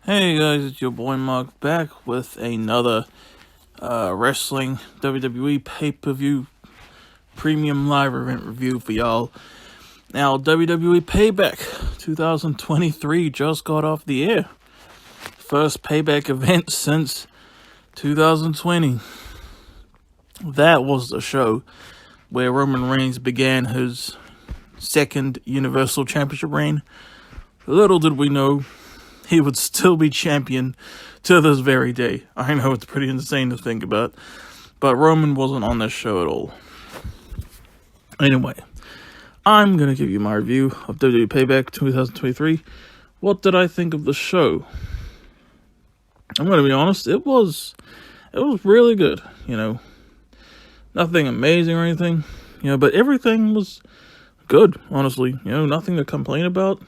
Hey guys, it's your boy Mark back with another wrestling WWE pay-per-view premium live event review for y'all. Now, WWE Payback 2023 just got off the air. First Payback event since 2020. That was the show where Roman Reigns began his second Universal Championship reign. Little did we know he would still be champion to this very day. I know it's pretty insane to think about, but Roman wasn't on this show at all. Anyway, I'm going to give you my review of WWE Payback 2023. What did I think of the show? I'm going to be honest, it was really good, Nothing amazing or anything, but everything was good, honestly. Nothing to complain about,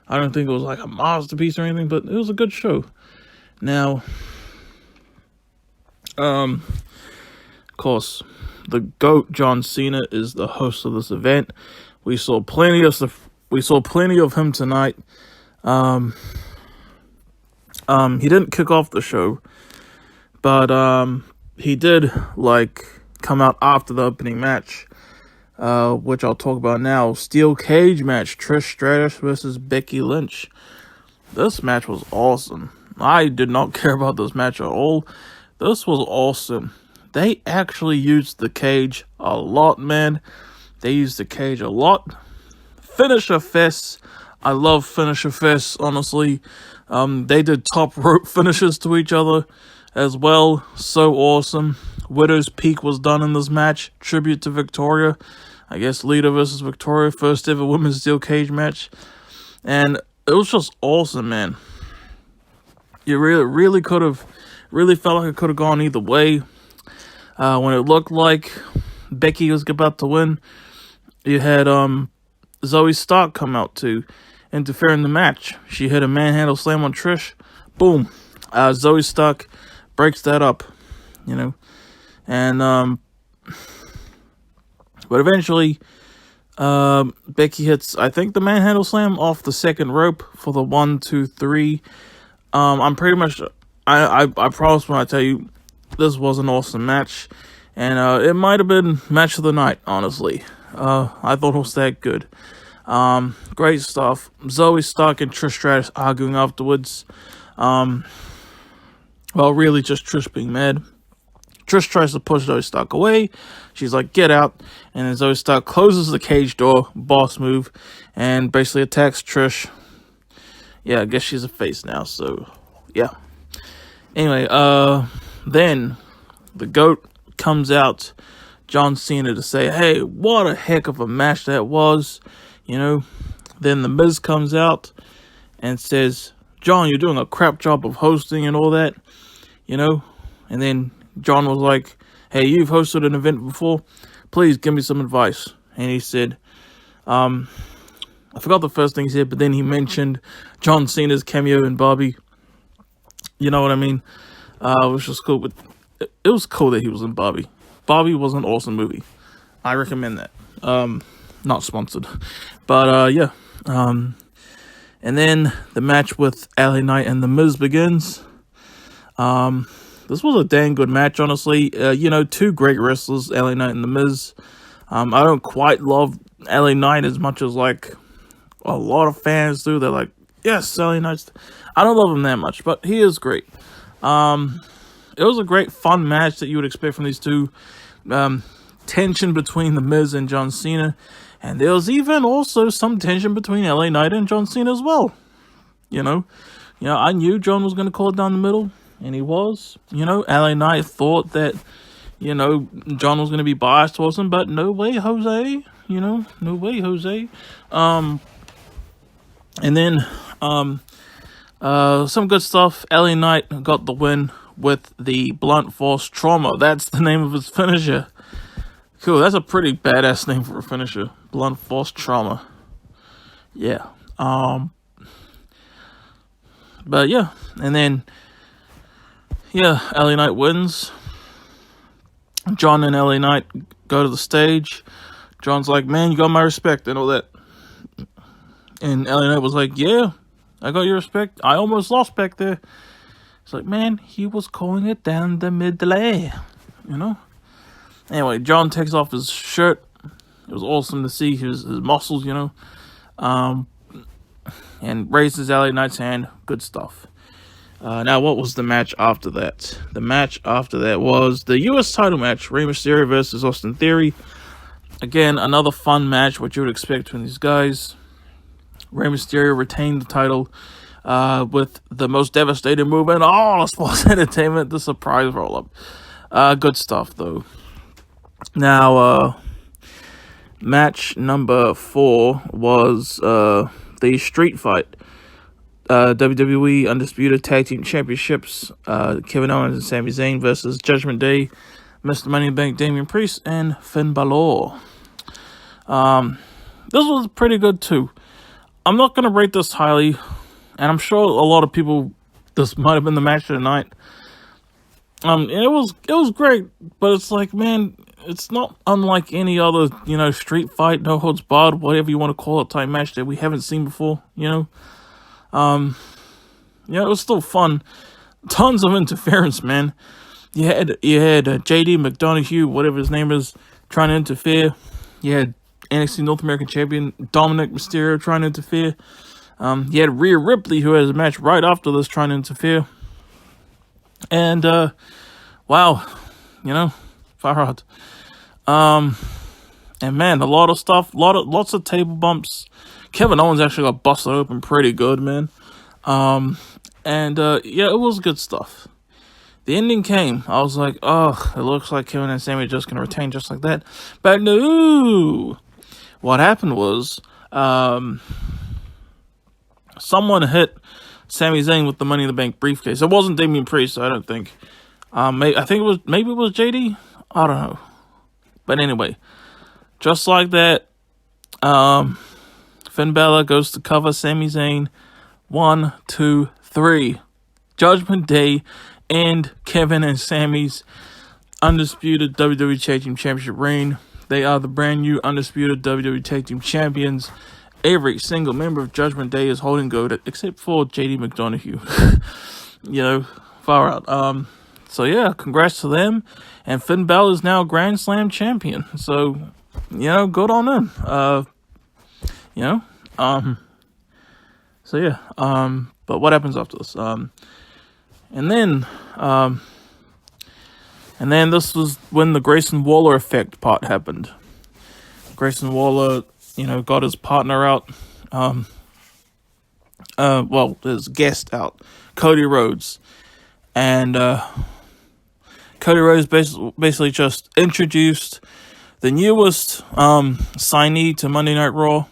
I don't think it was like a masterpiece or anything, but it was a good show. Now, of course, the GOAT John Cena is the host of this event. We saw plenty of him tonight. He didn't kick off the show, but he did come out after the opening match. Which I'll talk about now. Steel cage match, Trish Stratus versus Becky Lynch. This match was awesome. I did not care about this match at all. This was awesome. They actually used the cage a lot, man. They used the cage a lot. Finisher fists. I love finisher fists, honestly. They did top rope finishes to each other as well. So awesome. Widow's Peak was done in this match. Tribute to Victoria. I guess Lita versus Victoria. First ever women's steel cage match. And it was just awesome, man. You really felt like it could have gone either way. When it looked like Becky was about to win, you had Zoe Stark come out to interfere in the match. She hit a manhandle slam on Trish. Boom. Zoe Stark breaks that up, And, but eventually, Becky hits, I think, the manhandle slam off the second rope for the 1, 2, 3. I'm pretty much, I promise when I tell you, this was an awesome match. And, it might have been match of the night, honestly. I thought it was that good. Great stuff. Zoe Stark and Trish Stratus arguing afterwards. Well, really just Trish being mad. Trish tries to push Zoe Stark away. She's like, get out. And then Zoe Stark closes the cage door, boss move, and basically attacks Trish. Yeah, I guess she's a face now, so yeah. Anyway, then the GOAT comes out, John Cena, to say, hey, what a heck of a match that was, Then the Miz comes out and says, John, you're doing a crap job of hosting and all that, And then John was like, hey, you've hosted an event before. Please give me some advice. And he said, I forgot the first thing he said, but then he mentioned John Cena's cameo in Barbie. You know what I mean? Which was cool. But it was cool that he was in Barbie. Barbie was an awesome movie. I recommend that. Not sponsored. But, yeah. And then the match with LA Knight and The Miz begins. This was a dang good match, honestly. Two great wrestlers, LA Knight and The Miz. I don't quite love LA Knight as much as, a lot of fans do. They're like, yes, LA Knight's... I don't love him that much, but he is great. It was a great, fun match that you would expect from these two. Tension between The Miz and John Cena. And there was even also some tension between LA Knight and John Cena as well. I knew John was going to call it down the middle. And he was, LA Knight thought that, John was going to be biased towards him, but no way, Jose, no way, Jose. And then, some good stuff. LA Knight got the win with the blunt force trauma. That's the name of his finisher. Cool, that's a pretty badass name for a finisher. Blunt force trauma. Yeah. But yeah, and then, yeah, LA Knight wins. John and LA Knight go to the stage. John's like, man, you got my respect and all that. And LA Knight was like, yeah, I got your respect. I almost lost back there. It's like, man, he was calling it down the middle, you know? Anyway, John takes off his shirt. It was awesome to see his muscles, you know? And raises LA Knight's hand. Good stuff. Now, what was the match after that? The match after that was the U.S. title match. Rey Mysterio versus Austin Theory. Again, another fun match, what you would expect from these guys. Rey Mysterio retained the title with the most devastating move in all of sports entertainment, the surprise roll-up. Good stuff, though. Now, match number 4 was the street fight. WWE Undisputed Tag Team Championships. Kevin Owens and Sami Zayn versus Judgment Day, Mr. Money in the Bank, Damian Priest, and Finn Bálor. This was pretty good, too. I'm not going to rate this highly, and I'm sure a lot of people, this might have been the match of the night. It was great, but it's like, man, it's not unlike any other, you know, street fight, no holds barred, whatever you want to call it, type match that we haven't seen before, you know. Yeah, it was still fun. Tons of interference, man. You had JD McDonough, whatever his name is, trying to interfere. You had NXT North American Champion Dominic Mysterio trying to interfere. You had Rhea Ripley, who has a match right after this, trying to interfere. And wow, you know, far out. And man, a lot of stuff, lots of table bumps. Kevin Owens actually got busted open pretty good, man. And yeah, it was good stuff. The ending came. I was like, oh, it looks like Kevin and Sami are just going to retain just like that. But no. What happened was, someone hit Sami Zayn with the Money in the Bank briefcase. It wasn't Damian Priest, I don't think. Maybe it was JD? I don't know. But anyway, just like that, Finn Bálor goes to cover Sami Zayn. 1, 2, 3. Judgment Day and Kevin and Sami's Undisputed WWE Tag Team Championship reign. They are the brand new Undisputed WWE Tag Team Champions. Every single member of Judgment Day is holding gold, except for JD McDonough. You know, far out. So yeah, congrats to them. And Finn Bálor is now Grand Slam champion. So, you know, good on them. You know, so yeah, but what happens after this? And then this was when the Grayson Waller effect part happened. Grayson Waller, you know, got his partner out. Well, his guest out, Cody Rhodes, and Cody Rhodes basically just introduced the newest signee to Monday Night Raw,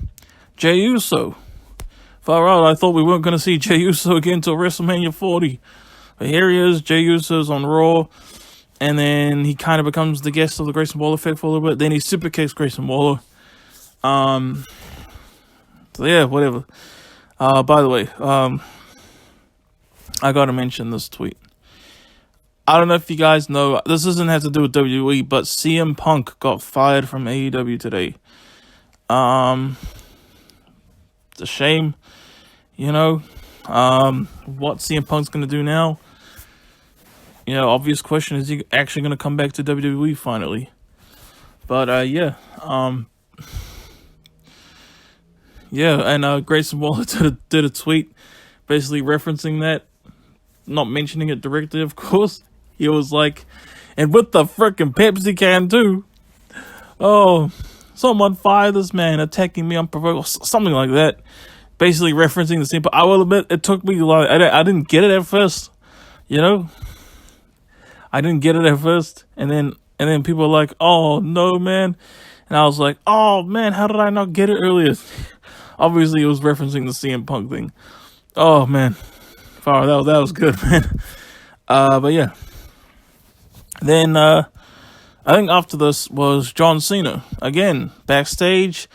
Jey Uso. Far out, I thought we weren't going to see Jey Uso again until WrestleMania 40. But here he is, Jey Uso's on Raw. And then he kind of becomes the guest of the Grayson Waller effect for a little bit. Then he super kicks Grayson Waller. So yeah, whatever. By the way, I gotta mention this tweet. I don't know if you guys know, this doesn't have to do with WWE, but CM Punk got fired from AEW today. It's a shame, you know. What CM Punk's gonna do now? You know, obvious question, is he actually gonna come back to WWE finally? But yeah. Yeah, and Grayson Waller did a tweet basically referencing that, not mentioning it directly, of course. He was like, and with the frickin' Pepsi can too. Oh, someone fire this man attacking me unprovoked, something like that. Basically referencing the same. But I will admit, it took me like, I didn't get it at first, you know. I didn't get it at first, and then people were like, "Oh no, man," and I was like, "Oh man, how did I not get it earlier?" Obviously, it was referencing the CM Punk thing. Oh man, far that was good, man. But yeah. Then I think after this was John Cena again backstage,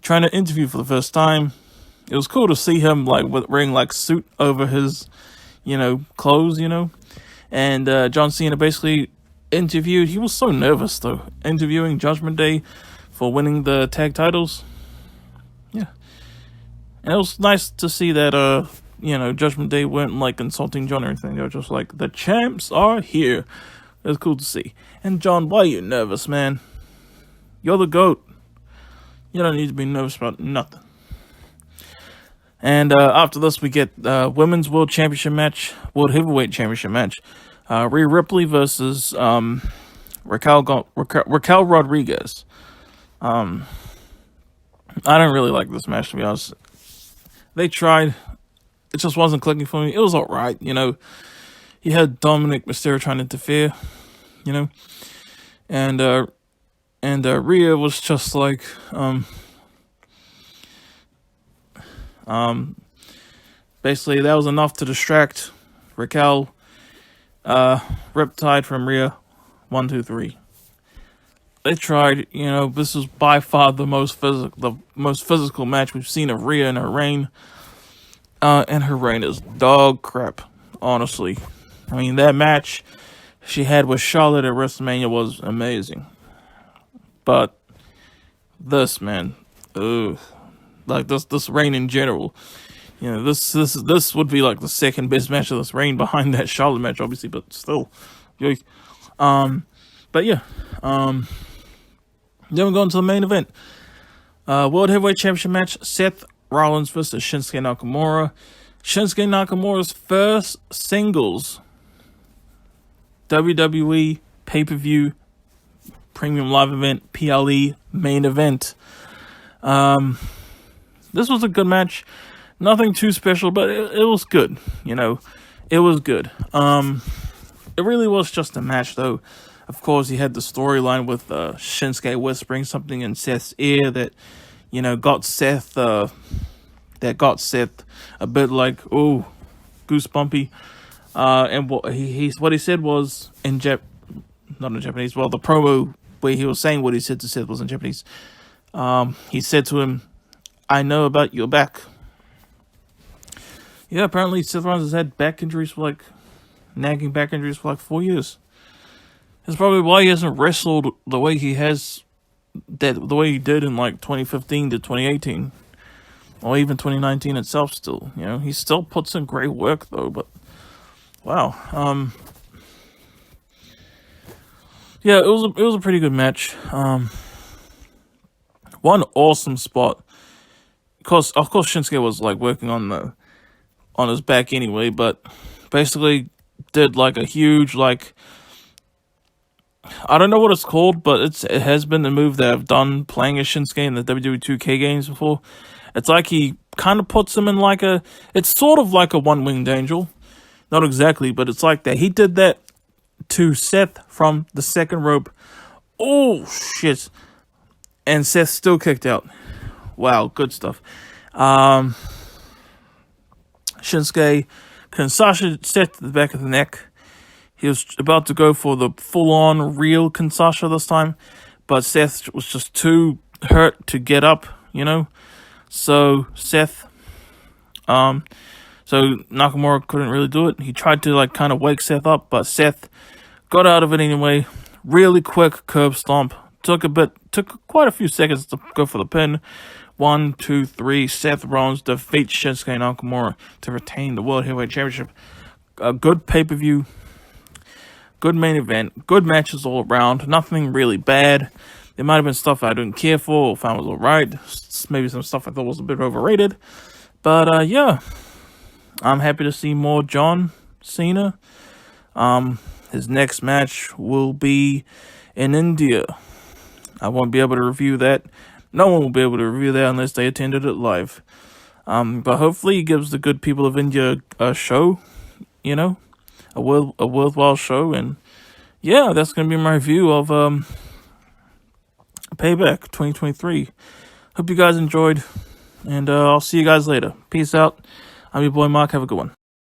trying to interview for the first time. It was cool to see him like wearing like suit over his, you know, clothes, you know. And John Cena basically interviewed. He was so nervous though, interviewing Judgment Day for winning the tag titles. Yeah, and it was nice to see that Judgment Day weren't like insulting John or anything. They were just like, the champs are here. It was cool to see. And John, why are you nervous, man? You're the GOAT. You don't need to be nervous about nothing. And after this, we get Women's World Championship match, World Heavyweight Championship match. Rhea Ripley versus Raquel Rodriguez. I don't really like this match, to be honest. They tried. It just wasn't clicking for me. It was alright, You had Dominic Mysterio trying to interfere, And Rhea was just like, basically that was enough to distract Raquel. Riptide from Rhea. 1, 2, 3. They tried, this was by far the most physical match we've seen of Rhea in her reign. And her reign is dog crap, honestly. I mean, that match she had with Charlotte at WrestleMania was amazing. But this, man, like this reign in general, this would be like the second best match of this reign behind that Charlotte match, obviously, but still, but yeah, then we go into the main event, World Heavyweight Championship match: Seth Rollins versus Shinsuke Nakamura. Shinsuke Nakamura's first singles WWE pay-per-view premium live event, PLE main event. This was a good match. Nothing too special, but it was good. It was good. It really was just a match, though. Of course, he had the storyline with Shinsuke whispering something in Seth's ear that, got Seth a bit like, ooh, goosebumpy. And what he said was not in Japanese. Well, the promo where he was saying what he said to Seth was in Japanese. He said to him, "I know about your back." Yeah, apparently Seth Rollins has had nagging back injuries for 4 years. That's probably why he hasn't wrestled the way he did in 2015 to 2018. Or even 2019 itself still. He still puts in great work though, but wow. Yeah, it was a pretty good match. One awesome spot. Of course Shinsuke was working on his back anyway, but basically did a huge I don't know what it's called, but it has been the move that I've done playing as Shinsuke in the WWE 2K games before. It's he kind of puts him in it's sort of like a one-winged angel. Not exactly, but it's like that. He did that to Seth from the second rope. Oh, shit. And Seth still kicked out. Wow, good stuff. Shinsuke Kinshasa Seth to the back of the neck. He was about to go for the full-on real Kinshasa this time, but Seth was just too hurt to get up, So Nakamura couldn't really do it. He tried to kind of wake Seth up, but Seth got out of it anyway. Really quick curb stomp. Took quite a few seconds to go for the pin. 1, 2, 3. Seth Rollins defeats Shinsuke Nakamura to retain the World Heavyweight Championship. A good pay-per-view. Good main event. Good matches all around. Nothing really bad. There might have been stuff I didn't care for or found was alright. Maybe some stuff I thought was a bit overrated. But yeah. I'm happy to see more John Cena. His next match will be in India. I won't be able to review that. No one will be able to review that unless they attended it live. But hopefully he gives the good people of India a show, a worthwhile show. And yeah, that's going to be my review of Payback 2023. Hope you guys enjoyed, and I'll see you guys later. Peace out. I'm your boy Mark. Have a good one.